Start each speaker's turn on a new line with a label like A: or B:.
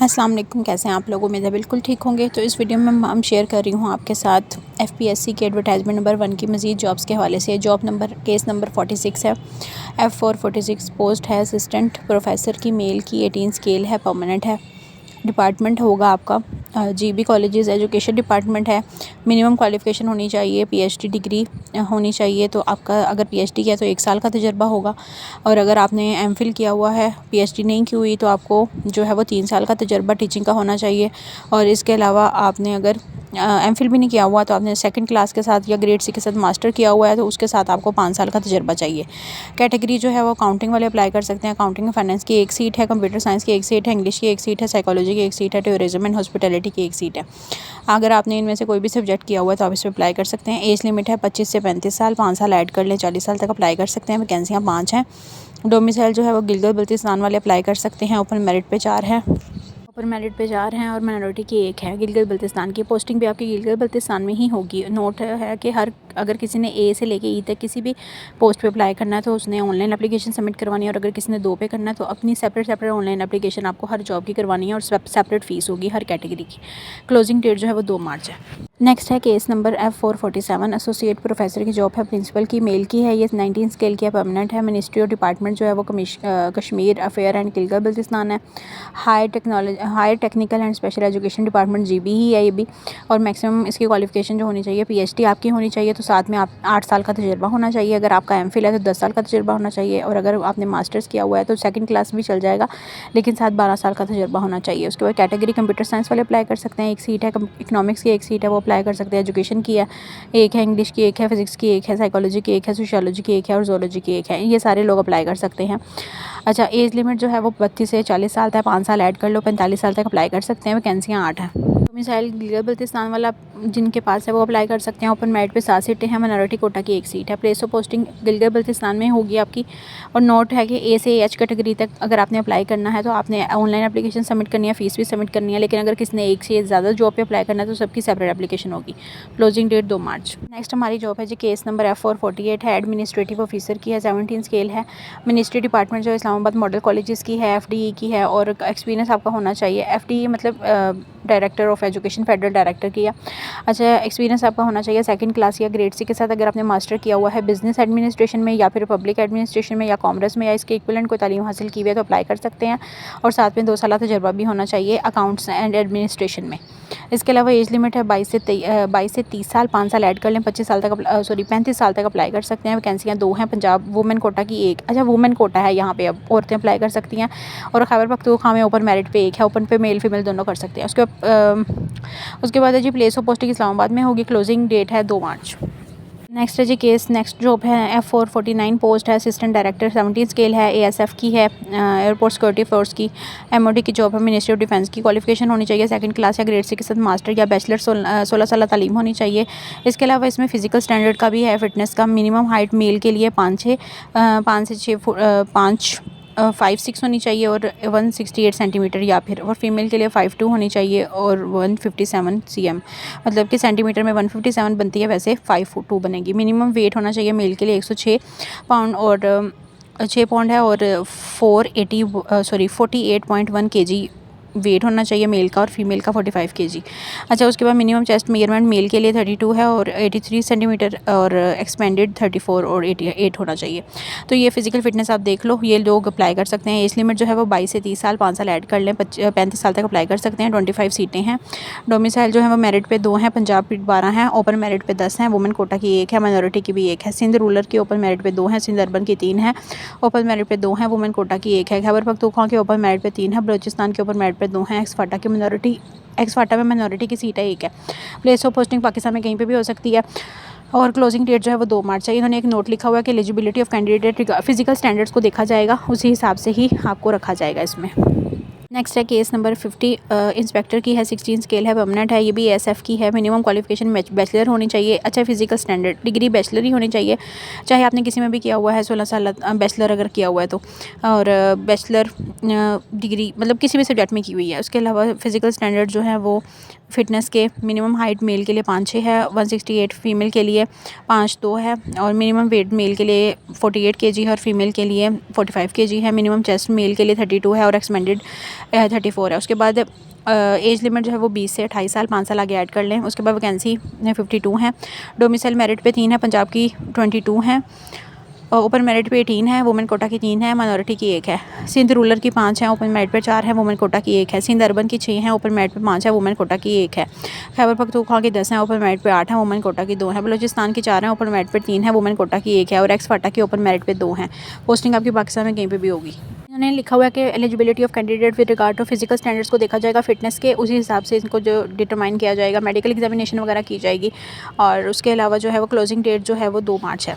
A: अस्सलाम वालेकुम, कैसे हैं आप लोग। उम्मीद है बिल्कुल ठीक होंगे। तो इस वीडियो में हम शेयर कर रही हूँ आपके साथ एफपीएससी की एडवर्टाइजमेंट नंबर 1 की मज़ीद जॉब्स के हवाले से। जॉब नंबर केस नंबर 46 है। F446 पोस्ट है असिस्टेंट प्रोफेसर की, मेल की, 18 स्केल है, परमानेंट है। डिपार्टमेंट होगा आपका जीबी कॉलेजेस एजुकेशन डिपार्टमेंट है। मिनिमम क्वालिफ़िकेशन होनी चाहिए, पीएचडी डिग्री होनी चाहिए। तो आपका अगर पीएचडी किया तो 1 साल का तजुर्बा होगा, और अगर आपने एमफिल किया हुआ है, पीएचडी नहीं की हुई, तो आपको जो है वो 3 साल का तजुर्बा टीचिंग का होना चाहिए। और इसके अलावा आपने अगर एमफिल भी नहीं किया हुआ तो आपने सेकंड क्लास के साथ या ग्रेड सी के साथ मास्टर किया हुआ है, तो उसके साथ आपको 5 साल का तजुर्बा चाहिए। कैटेगरी जो है वो अकाउंटिंग वाले अप्लाई कर सकते हैं। अकाउंटिंग एंड फाइनेंस की 1 सीट है, कंप्यूटर साइंस की 1 सीट है, इंग्लिश की 1 सीट है, साइकोलॉजी की 1 सीट है, टूरिज्म एंड हॉस्पिटैलिटी की 1 सीट है। अगर आपने इनमें से कोई भी सब्जेक्ट किया हुआ है तो आप इस पर अप्लाई कर सकते हैं। एज लिमिट है 25 से 35 साल, 5 साल ऐड कर लें, 40 साल तक अप्लाई कर सकते हैं। वैकेंसियाँ 5 हैं। डोमिसाइल जो है वो गिलगित बल्तिस्तान वाले अप्लाई कर सकते हैं। ओपन मेरिट पे 4 हैं, और माइनॉरिटी की 1 है। गिलगित बल्तिस्तान की पोस्टिंग भी आपकी गिलगित बल्तिस्तान में ही होगी। नोट है कि अगर किसी ने ए से लेके ई तक किसी भी पोस्ट पे अप्लाई करना है तो उसने ऑनलाइन एप्लीकेशन सबमिट करवानी है, और अगर किसी ने 2 पे करना है तो अपनी सेपरेट ऑनलाइन एप्लीकेशन आपको हर जॉब की करवानी है, और सेपरेट फ़ीस होगी हर कैटेगरी की। क्लोजिंग डेट जो है वो 2 मार्च है। नेक्स्ट है case number F447 associate professor की जॉब है, प्रिंसिपल की, मेल की है, ये 19 स्केल की है, परमानेंट है। मिनिस्ट्री और डिपार्टमेंट जो है वो कश्मीर अफेयर एंड गिलगित बल्तिस्तान है। Higher technical and special education department GB ही है ये भी। और मैक्सिमम इसकी क्वालिफिकेशन जो होनी चाहिए, पीएचडी आपकी होनी चाहिए, तो साथ में आप 8 साल का तजुर्बा होना चाहिए। अगर आपका एमफिल है तो 10 साल का तजुर्बा होना चाहिए, और अगर आपने मास्टर्स किया हुआ है तो सेकंड क्लास भी चल जाएगा, लेकिन साथ 12 साल का तजुर्बा होना चाहिए। उसके बाद कैटेगरी कंप्यूटर साइंस वाले अप्लाई कर सकते हैं, 1 सीट है। इकोनॉमिक्स की 1 सीट है, वो अप्लाई कर सकते हैं। एजुकेशन की है 1 है, इंग्लिश की 1 है, फिजिक्स की 1 है, साइकोलॉजी की 1 है, सोशियोलॉजी की 1 है, और जोलॉजी की 1 है। ये सारे लोग अप्लाई कर सकते हैं। अच्छा, एज लिमिट जो है वो 32 से 40 साल तक, 5 साल ऐड कर लो, 45 साल तक अप्लाई कर सकते हैं। वैकेंसियाँ 8 हैं। डोमिसाइल गिलगित बल्तिस्तान वाला जिनके पास है वो अप्लाई कर सकते हैं। ओपन मेरिट पे 7 सीटें हैं, माइनॉरिटी कोटा की 1 सीट है। Place of posting Gilgit Baltistan में होगी आपकी। और नोट है कि ए से एच कैटेगरी तक अगर आपने अप्लाई करना है तो आपने ऑनलाइन एप्लीकेशन सबमिट करनी है, फ़ीस भी सबमिट करनी है। लेकिन अगर किसी ने 1 से ज़्यादा जॉब पे अप्लाई करना है तो सबकी सेपरेट एप्लीकेशन होगी। क्लोजिंग डेट 2 मार्च। नेक्स्ट हमारी जॉब है जी, केस नंबर F448 है, एडमिनिस्ट्रेटिव ऑफिसर की है, 17 स्केल है। मिनिस्ट्री डिपार्टमेंट जो इस्लामाबाद मॉडल कॉलेजेस की है, एफडीई की है, और एक्सपीरियंस आपका होना चाहिए। एफडीई मतलब director of education, federal director की है। अच्छा, एक्सपीरियंस आपका होना चाहिए सेकंड क्लास या ग्रेड सी के साथ। अगर आपने मास्टर किया हुआ है बिजनेस एडमिनिस्ट्रेशन में, या फिर पब्लिक एडमिनिस्ट्रेशन में, या कॉमर्स में, या इसके इक्विवेलेंट कोई तालीम हासिल की हुई है तो अप्लाई कर सकते हैं। और साथ में 2 साल तजुर्बा भी होना चाहिए अकाउंट्स एंड एडमिनिस्ट्रेशन में। इसके अलावा एज लिमिट है 22 से 30 साल, 5 साल ऐड कर लें, 35 साल तक अप्लाई कर सकते हैं। वैकेंसियाँ 2 हैं, पंजाब वुमेन कोटा की 1। अच्छा, वुमेन कोटा है यहाँ पे, अब औरतें अप्लाई कर सकती हैं। और खैबर पख्तूनख्वा में ओपन मेरिट पे 1 है, ओपन पे मेल फीमेल दोनों कर सकते हैं। उसके बाद है जी, प्लेस ऑफ पोस्टिंग इस्लामाबाद में होगी। क्लोजिंग डेट है 2 मार्च। नेक्स्ट है जी नेक्स्ट जॉब है F449 पोस्ट है, असिस्टेंट डायरेक्टर, 17 स्केल है, एएसएफ की है, एयरपोर्ट सिक्योरिटी फोर्स की। एमओडी की जॉब है, मिनिस्ट्री ऑफ डिफेंस की। क्वालिफिकेशन होनी चाहिए सेकंड क्लास या ग्रेड सी के साथ मास्टर या बैचलर, 16 साल तालीम होनी चाहिए। इसके अलावा इसमें फिजिकल स्टैंडर्ड का भी है, फिटनेस का। मिनिमम हाइट मेल के लिए 5 से 6 5'6" होनी चाहिए, और 168 सेंटीमीटर, या फिर और फीमेल के लिए 5'2" होनी चाहिए, और 157 cm, मतलब कि सेंटीमीटर में 157 बनती है, वैसे 5'2" बनेगी। मिनिमम वेट होना चाहिए मेल के लिए 106 पाउंड, और 6 पाउंड है, और 48.1 kg वेट होना चाहिए मेल का, और फीमेल का 45 kg। अच्छा, उसके बाद मिनिमम चेस्ट मेजरमेंट मेल के लिए 32 है, और 83 सेंटीमीटर, और एक्सपेंडेड 34 और 88 होना चाहिए। तो ये फिजिकल फिटनेस आप देख लो, ये लोग अप्लाई कर सकते हैं। एज लिमिट जो है वो 22 से 30 साल, 5 साल ऐड कर लें, 35 साल तक अप्लाई कर सकते हैं। 25 सीटें हैं। डोमिसाइल जो है वो मेरिट पे 2 हैं, पंजाब पे 12 हैं, ओपन मेरिट पे 10 हैं, वुमेन कोटा की 1 है, माइनॉरिटी की भी 1 है। सिंध रूरल की ओपन मेरिट पे 2 हैं, सिंध अर्बन की 3 है, ओपन मेरिट पे 2 हैं, वुमेन कोटा की 1 है। खैबर पख्तूनख्वा के ओपन मेरिट पे 3 है, बलूचिस्तान के ओपन मेरिट पे 2 हैं, एक्सफाटा में माइनॉरिटी की सीट है 1 है। प्लेस ऑफ पोस्टिंग पाकिस्तान में कहीं पे भी हो सकती है। और क्लोजिंग डेट जो है वो 2 मार्च है। इन्होंने एक नोट लिखा हुआ है कि eligibility of candidate physical standards को देखा जाएगा, उसी हिसाब से ही आपको रखा जाएगा इसमें। नेक्स्ट है केस नंबर 50 इंस्पेक्टर की है, 16 स्केल है, परमानेंट है, ये भी एसएफ की है। मिनिमम क्वालिफिकेशन बैचलर होनी चाहिए। अच्छा, फिजिकल स्टैंडर्ड डिग्री बैचलर ही होनी चाहिए, चाहे आपने किसी में भी किया हुआ है, 16 साल बैचलर अगर किया हुआ है तो, और बैचलर डिग्री मतलब किसी भी सब्जेक्ट में की हुई है। उसके अलावा फिजिकल स्टैंडर्ड जो है वो फिटनेस के मिनिमम हाइट मेल के लिए 5'6" है, 168 फीमेल के लिए 5'2" है, और मिनिमम वेट मेल के लिए 48 kg है, और फीमेल के लिए 45 kg है। मिनिमम चेस्ट मेल के लिए 32 है, और एक्सपेंडेड 34 है। उसके बाद एज लिमिट जो है वो 20 से 28 साल, 5 साल आगे ऐड कर लें। उसके बाद वैकेंसी 52 है। डोमिसाइल मेरिट पे 3 है, पंजाब की 22 है, ओपन मेरिट पे 18 है, वुमेन कोटा की 3 है, माइनॉरिटी की 1 है। सिंध रूरल की 5 है, ओपन मेरिट पे 4 है, वुमेन कोटा की 1 है। सिंध अर्बन की 6 है, ओपन मेरिट पे 5 है, वुमेन कोटा की 1 है। खैबर पख्तूनख्वा की 10 है, ओपन मेरिट पे 8 है, वुमेन कोटा की 2 है। बलूचिस्तान की 4 है, ओपन मेरिट पे 3 है, वुमेन कोटा की 1 है। और एक्स फाटा की ओपन मेरिट पे 2 है। पोस्टिंग आपकी पाकिस्तान में कहीं पर भी होगी। इन्होंने लिखा हुआ है कि eligibility of candidate with regard to physical standards को देखा जाएगा, फिटनेस के उसी हिसाब से इनको जो डिटरमाइन किया जाएगा। मेडिकल एग्जामिनेशन वगैरह की जाएगी। और उसके अलावा जो है वो क्लोजिंग डेट जो है वो 2 मार्च है।